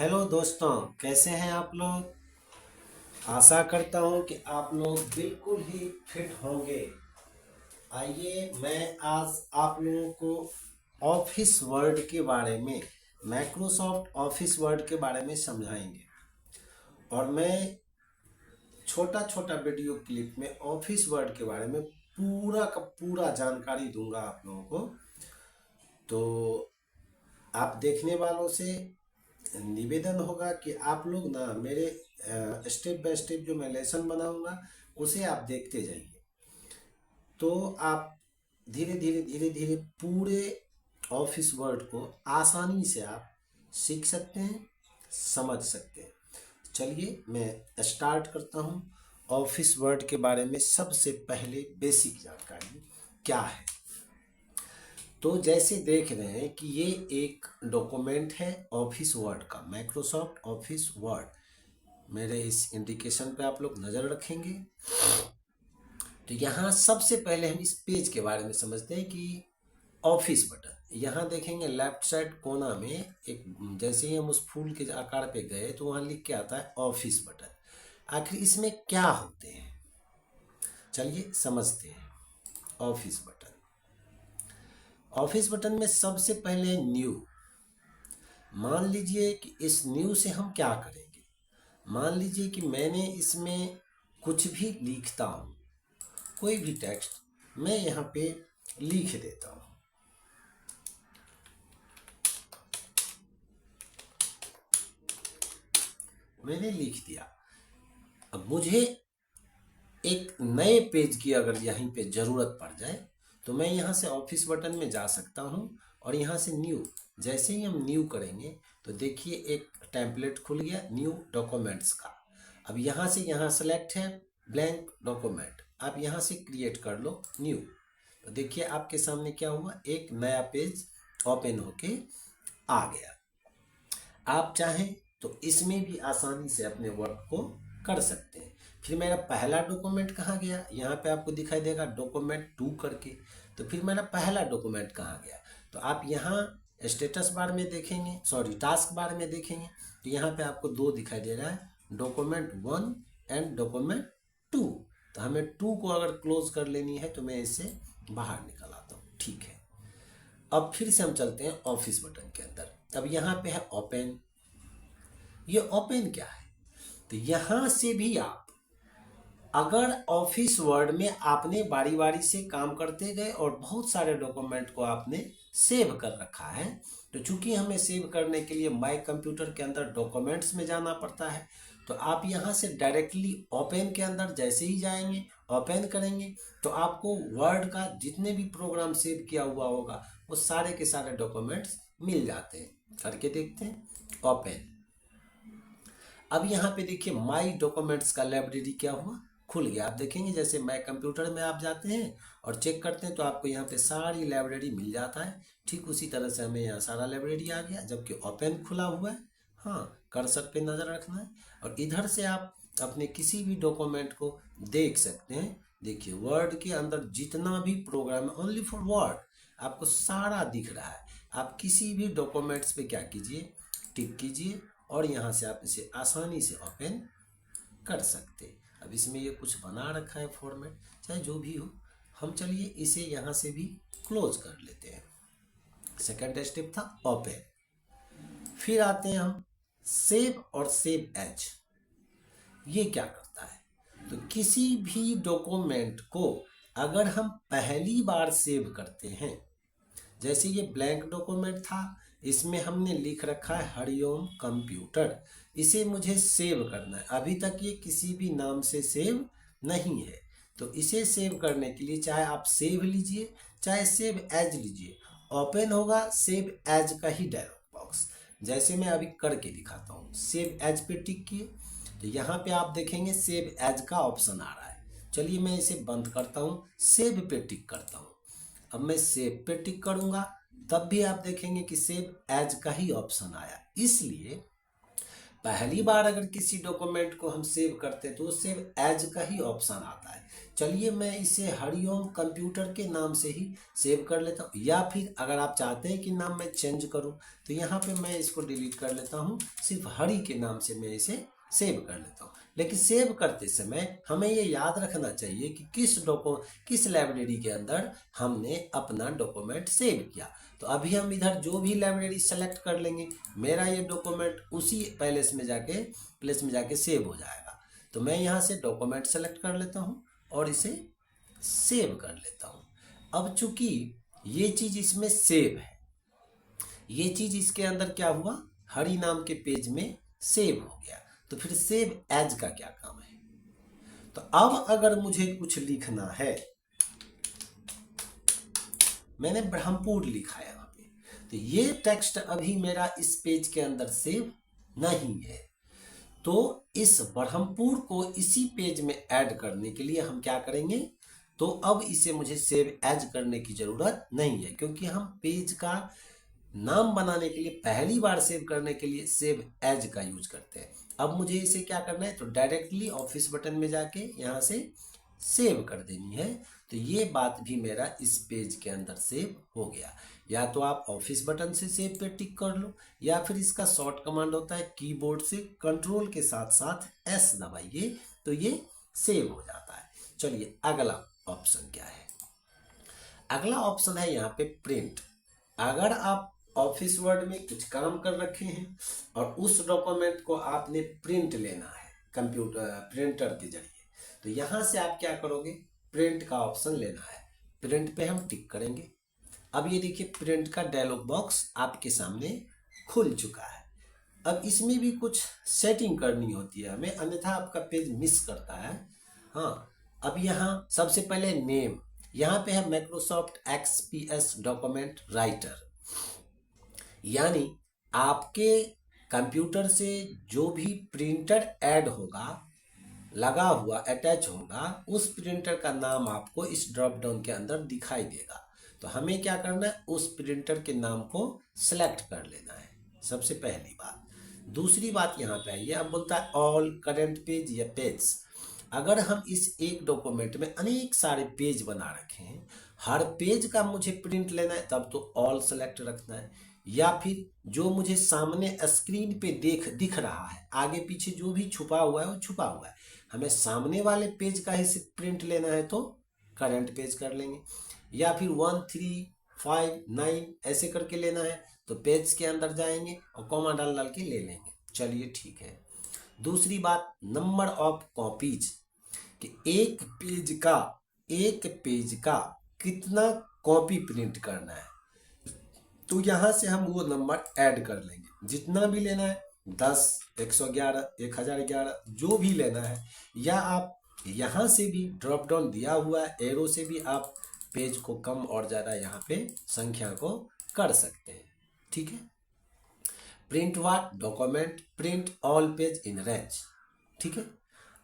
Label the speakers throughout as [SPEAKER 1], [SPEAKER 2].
[SPEAKER 1] Hello दोस्तों, कैसे हैं आप लोग। आशा करता हूं कि आप लोग बिल्कुल ही फिट होंगे। आइए मैं आज आप लोगों को ऑफिस वर्ड के बारे में, माइक्रोसॉफ्ट ऑफिस वर्ड के बारे में समझाएंगे। और मैं छोटा छोटा वीडियो क्लिप में ऑफिस वर्ड के बारे में पूरा का पूरा जानकारी दूंगा आप लोगों को। तो आप देखने वालों से निवेदन होगा कि आप लोग ना मेरे स्टेप बाय स्टेप जो मैं लेसन बनाऊंगा उसे आप देखते जाइए। तो आप धीरे धीरे धीरे धीरे पूरे ऑफिस वर्ड को आसानी से आप सीख सकते हैं, समझ सकते हैं। चलिए मैं स्टार्ट करता हूँ। ऑफिस वर्ड के बारे में सबसे पहले बेसिक जानकारी क्या है। तो जैसे देख रहे हैं कि ये एक डॉक्यूमेंट है ऑफिस वर्ड का, माइक्रोसॉफ्ट ऑफिस वर्ड। मेरे इस इंडिकेशन पे आप लोग नज़र रखेंगे। तो यहाँ सबसे पहले हम इस पेज के बारे में समझते हैं कि ऑफिस बटन। यहाँ देखेंगे लेफ्ट साइड कोना में एक, जैसे ही हम उस फूल के आकार पे गए तो वहाँ लिख के आता है ऑफिस बटन। आखिर इसमें क्या होते हैं, चलिए समझते हैं। ऑफिस बटन, ऑफिस बटन में सबसे पहले न्यू। मान लीजिए कि इस न्यू से हम क्या करेंगे। मान लीजिए कि मैंने इसमें कुछ भी लिखता हूँ, कोई भी टेक्स्ट मैं यहाँ पे लिख देता हूँ। मैंने लिख दिया। अब मुझे एक नए पेज की अगर यहीं पे ज़रूरत पड़ जाए तो मैं यहाँ से ऑफिस बटन में जा सकता हूँ और यहाँ से न्यू, जैसे ही हम न्यू करेंगे तो देखिए एक टेम्पलेट खुल गया न्यू डॉक्यूमेंट्स का। अब यहाँ से यहाँ सेलेक्ट है ब्लैंक डॉक्यूमेंट, आप यहाँ से क्रिएट कर लो न्यू। तो देखिए आपके सामने क्या हुआ, एक नया पेज ओपन होके आ गया। आप चाहें तो इसमें भी आसानी से अपने वर्क को कर सकते हैं। फिर मेरा पहला डॉक्यूमेंट कहाँ गया, यहाँ पे आपको दिखाई देगा डॉक्यूमेंट 2 करके। तो फिर मेरा पहला डॉक्यूमेंट कहाँ गया, तो आप यहाँ स्टेटस बार में देखेंगे, सॉरी टास्क बार में देखेंगे तो यहाँ पे आपको 2 दिखाई दे रहा है, डॉक्यूमेंट 1 एंड डॉक्यूमेंट 2। तो हमें 2 को अगर क्लोज कर लेनी है तो मैं इससे बाहर निकल आता हूँ, ठीक है। अब फिर से हम चलते हैं ऑफिस बटन के अंदर। अब यहाँ पे है ओपन। ये ओपन क्या है, तो यहां से भी आप अगर ऑफिस वर्ड में आपने बारी बारी से काम करते गए और बहुत सारे डॉक्यूमेंट को आपने सेव कर रखा है, तो चूंकि हमें सेव करने के लिए माय कंप्यूटर के अंदर डॉक्यूमेंट्स में जाना पड़ता है, तो आप यहां से डायरेक्टली ओपन के अंदर जैसे ही जाएंगे, ओपन करेंगे तो आपको वर्ड का जितने भी प्रोग्राम सेव किया हुआ होगा वो सारे के सारे डॉक्यूमेंट्स मिल जाते हैं। करके देखते हैं ओपन। अब यहाँ पे देखिए माई डॉक्यूमेंट्स का लाइब्रेरी क्या हुआ, खुल गया। आप देखेंगे जैसे मैं कंप्यूटर में आप जाते हैं और चेक करते हैं तो आपको यहाँ पे सारी लाइब्रेरी मिल जाता है। ठीक उसी तरह से हमें यहाँ सारा लाइब्रेरी आ गया, जबकि ओपन खुला हुआ है। हाँ, कर्सर पे नज़र रखना है और इधर से आप अपने किसी भी डॉक्यूमेंट को देख सकते हैं। देखिए वर्ड के अंदर जितना भी प्रोग्राम है ओनली फॉर वर्ड आपको सारा दिख रहा है। आप किसी भी डॉक्यूमेंट्स पे क्या कीजिए, टिक कीजिए और यहाँ से आप इसे आसानी से ओपन कर सकते। अब इसमें ये कुछ बना रखा है फॉर्मेट, चाहे जो भी हो, हम चलिए इसे यहाँ से भी क्लोज कर लेते हैं। सेकंड स्टेप था ओपन। फिर आते हैं हम सेव और सेव एज। ये क्या करता है, तो किसी भी डॉक्यूमेंट को अगर हम पहली बार सेव करते हैं, जैसे ये ब्लैंक डॉक्यूमेंट था, इसमें हमने लिख रखा है हरिओम कंप्यूटर, इसे मुझे सेव करना है। अभी तक ये किसी भी नाम से सेव नहीं है, तो इसे सेव करने के लिए चाहे आप सेव लीजिए चाहे सेव एज लीजिए, ओपन होगा सेव एज का ही डायलॉग बॉक्स। जैसे मैं अभी करके दिखाता हूँ, सेव एज पे टिक किए तो यहाँ पे आप देखेंगे सेव एज का ऑप्शन आ रहा है। चलिए मैं इसे बंद करता हूँ, सेव पे टिक करता हूँ। अब मैं सेव पे टिक करूंगा तब भी आप देखेंगे कि सेव एज का ही ऑप्शन आया। इसलिए पहली बार अगर किसी डॉक्यूमेंट को हम सेव करते हैं तो वो सेव एज का ही ऑप्शन आता है। चलिए मैं इसे हरिओम कंप्यूटर के नाम से ही सेव कर लेता हूँ, या फिर अगर आप चाहते हैं कि नाम मैं चेंज करूँ तो यहाँ पे मैं इसको डिलीट कर लेता हूँ, सिर्फ हरि के नाम से मैं इसे सेव कर लेता हूँ। लेकिन सेव करते समय हमें ये याद रखना चाहिए कि किस लाइब्रेरी के अंदर हमने अपना डॉक्यूमेंट सेव किया। तो अभी हम इधर जो भी लाइब्रेरी सेलेक्ट कर लेंगे, मेरा ये डॉक्यूमेंट उसी प्लेस में जाके सेव हो जाएगा। तो मैं यहाँ से डॉक्यूमेंट सेलेक्ट कर लेता हूँ और इसे सेव कर लेता हूँ। अब चूंकि ये चीज इसमें सेव है, ये चीज इसके अंदर क्या हुआ, हरि नाम के पेज में सेव हो गया। तो फिर सेव एज का क्या काम है। तो अब अगर मुझे कुछ लिखना है, मैंने ब्रह्मपुर लिखा है यहाँ पे, तो ये टेक्स्ट अभी मेरा इस पेज के अंदर सेव नहीं है। तो इस ब्रह्मपुर को इसी पेज में ऐड करने के लिए हम क्या करेंगे, तो अब इसे मुझे सेव एज करने की जरूरत नहीं है, क्योंकि हम पेज का नाम बनाने के लिए पहली बार सेव करने के लिए सेव एज का यूज करते हैं। अब मुझे इसे क्या करना है, तो डायरेक्टली ऑफिस बटन में जाके यहाँ से सेव कर देनी है। तो ये बात भी मेरा इस पेज के अंदर सेव हो गया। या तो आप ऑफिस बटन से सेव पे टिक कर लो, या फिर इसका शॉर्ट कमांड होता है कीबोर्ड से कंट्रोल के साथ साथ एस दबाइए तो ये सेव हो जाता है। चलिए अगला ऑप्शन क्या है। अगला ऑप्शन है यहाँ पे प्रिंट। अगर आप ऑफिस वर्ड में कुछ काम कर रखे हैं और उस डॉक्यूमेंट को आपने प्रिंट लेना है कंप्यूटर प्रिंटर के जरिए, तो यहाँ से आप क्या करोगे, प्रिंट का ऑप्शन लेना है। प्रिंट पे हम टिक करेंगे। अब ये देखिए प्रिंट का डायलॉग बॉक्स आपके सामने खुल चुका है। अब इसमें भी कुछ सेटिंग करनी होती है हमें, अन्यथा आपका पेज मिस करता है। हाँ, अब यहाँ सबसे पहले नेम, यहाँ पे है माइक्रोसॉफ्ट एक्सपीएस डॉक्यूमेंट राइटर, यानी आपके कंप्यूटर से जो भी प्रिंटर ऐड होगा, लगा हुआ अटैच होगा, उस प्रिंटर का नाम आपको इस ड्रॉप डाउन के अंदर दिखाई देगा। तो हमें क्या करना है, उस प्रिंटर के नाम को सिलेक्ट कर लेना है, सबसे पहली बात। दूसरी बात यहाँ पे है, अब बोलता है ऑल करंट पेज या पेज। अगर हम इस एक डॉक्यूमेंट में अनेक सारे पेज बना रखे हैं, हर पेज का मुझे प्रिंट लेना है, तब तो ऑल सेलेक्ट रखना है। या फिर जो मुझे सामने स्क्रीन पे दिख रहा है, आगे पीछे जो भी छुपा हुआ है वो छुपा हुआ है, हमें सामने वाले पेज का ही प्रिंट लेना है तो करंट पेज कर लेंगे। या फिर 1 3 5 9 ऐसे करके लेना है तो पेज के अंदर जाएंगे और कॉमा डाल के ले लेंगे। चलिए ठीक है। दूसरी बात, नंबर ऑफ कॉपीज, कि एक पेज का कितना कॉपी प्रिंट करना है, तो यहां से हम वो नंबर ऐड कर लेंगे, जितना भी लेना है 10 111 1011 जो भी लेना है। या आप यहां से भी ड्रॉप डाउन दिया हुआ है एरो से भी आप पेज को कम और ज़्यादा यहाँ पे संख्या को कर सकते हैं। ठीक है। Print what document print all page in range. ठीक है।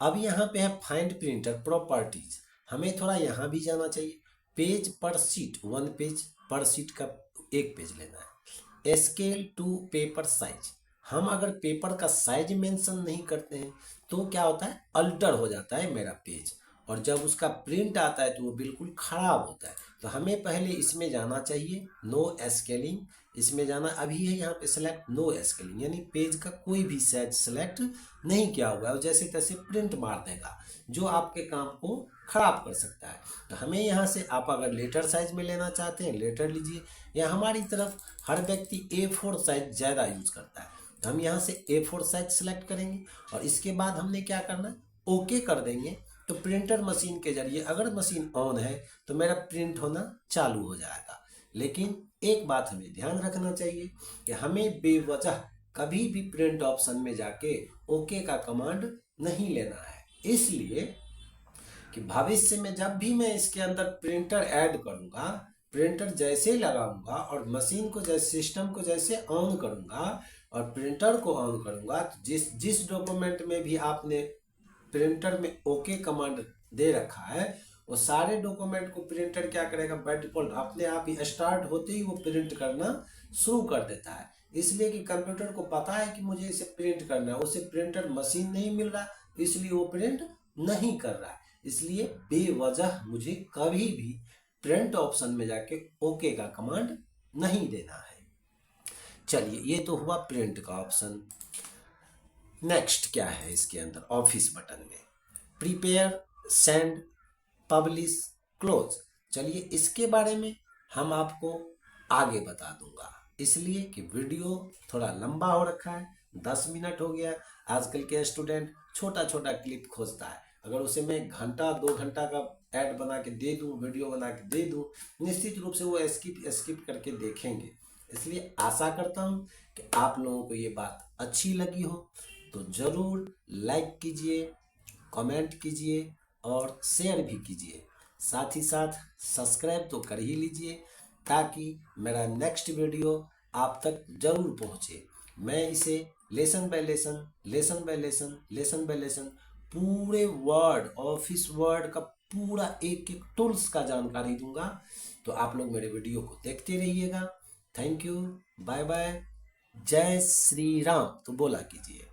[SPEAKER 1] अब यहाँ पे है फाइंड प्रिंटर प्रॉपर्टीज, हमें थोड़ा यहाँ भी जाना चाहिए। पेज पर सीट, 1 पेज पर सीट का 1 पेज लेना है। स्केल टू पेपर साइज, हम अगर पेपर का साइज मेंशन नहीं करते हैं तो क्या होता है, अल्टर हो जाता है मेरा पेज, और जब उसका प्रिंट आता है तो वो बिल्कुल खराब होता है। तो हमें पहले इसमें जाना चाहिए नो स्केलिंग, इसमें जाना अभी है यहाँ पे सेलेक्ट नो स्केलिंग, यानी पेज का कोई भी साइज सेलेक्ट नहीं किया हुआ है, जैसे तैसे प्रिंट मार देगा जो आपके काम को खराब कर सकता है। तो हमें यहाँ से आप अगर लेटर साइज में लेना चाहते हैं लेटर लीजिए, या हमारी तरफ हर व्यक्ति A4 साइज ज़्यादा यूज करता है, तो हम यहाँ से A4 साइज सेलेक्ट करेंगे और इसके बाद हमने क्या करना है, ओके कर देंगे। तो प्रिंटर मशीन के जरिए अगर मशीन ऑन है तो मेरा प्रिंट होना चालू हो जाएगा। लेकिन एक बात हमें ध्यान रखना चाहिए कि हमें बेवजह कभी भी प्रिंट ऑप्शन में जाके ओके का कमांड नहीं लेना है, इसलिए कि भविष्य में जब भी मैं इसके अंदर प्रिंटर ऐड करूंगा, प्रिंटर जैसे लगाऊंगा और मशीन को जैसे सिस्टम को जैसे ऑन करूंगा और प्रिंटर को ऑन करूंगा, तो जिस डॉक्यूमेंट में भी आपने प्रिंटर में ओके कमांड दे रखा है वो सारे डॉक्यूमेंट को प्रिंटर क्या करेगा, बाय डिफॉल्ट अपने आप ही स्टार्ट होते ही वो प्रिंट करना शुरू कर देता है। इसलिए कि कंप्यूटर को पता है कि मुझे इसे प्रिंट करना है, उसे प्रिंटर मशीन नहीं मिल रहा, इसलिए वो प्रिंट नहीं कर रहा है। इसलिए बेवजह मुझे कभी भी प्रिंट ऑप्शन में जाके ओके का कमांड नहीं देना है। चलिए, ये तो हुआ प्रिंट का ऑप्शन। नेक्स्ट क्या है इसके अंदर ऑफिस बटन में? Prepare, send, publish, close. चलिए, इसके बारे में हम आपको आगे बता दूंगा, इसलिए कि वीडियो थोड़ा लंबा हो रखा है, 10 मिनट हो गया। आजकल के स्टूडेंट छोटा छोटा क्लिप खोजता है, अगर उसे मैं घंटा 2 घंटा का ऐड बना के दे दूं, वीडियो बना के दे दूं, निश्चित रूप से वो स्किप करके देखेंगे। इसलिए आशा करता हूं कि आप लोगों को ये बात अच्छी लगी हो, तो ज़रूर लाइक कीजिए, कमेंट कीजिए और शेयर भी कीजिए। साथ ही साथ सब्सक्राइब तो कर ही लीजिए, ताकि मेरा नेक्स्ट वीडियो आप तक जरूर पहुँचे। मैं इसे lesson bye lesson, lesson bye lesson, lesson bye lesson पूरे वर्ड, ऑफिस वर्ड का पूरा एक एक टूल्स का जानकारी दूंगा। तो आप लोग मेरे वीडियो को देखते रहिएगा। थैंक यू, बाय बाय, जय श्री राम तो बोला कीजिए।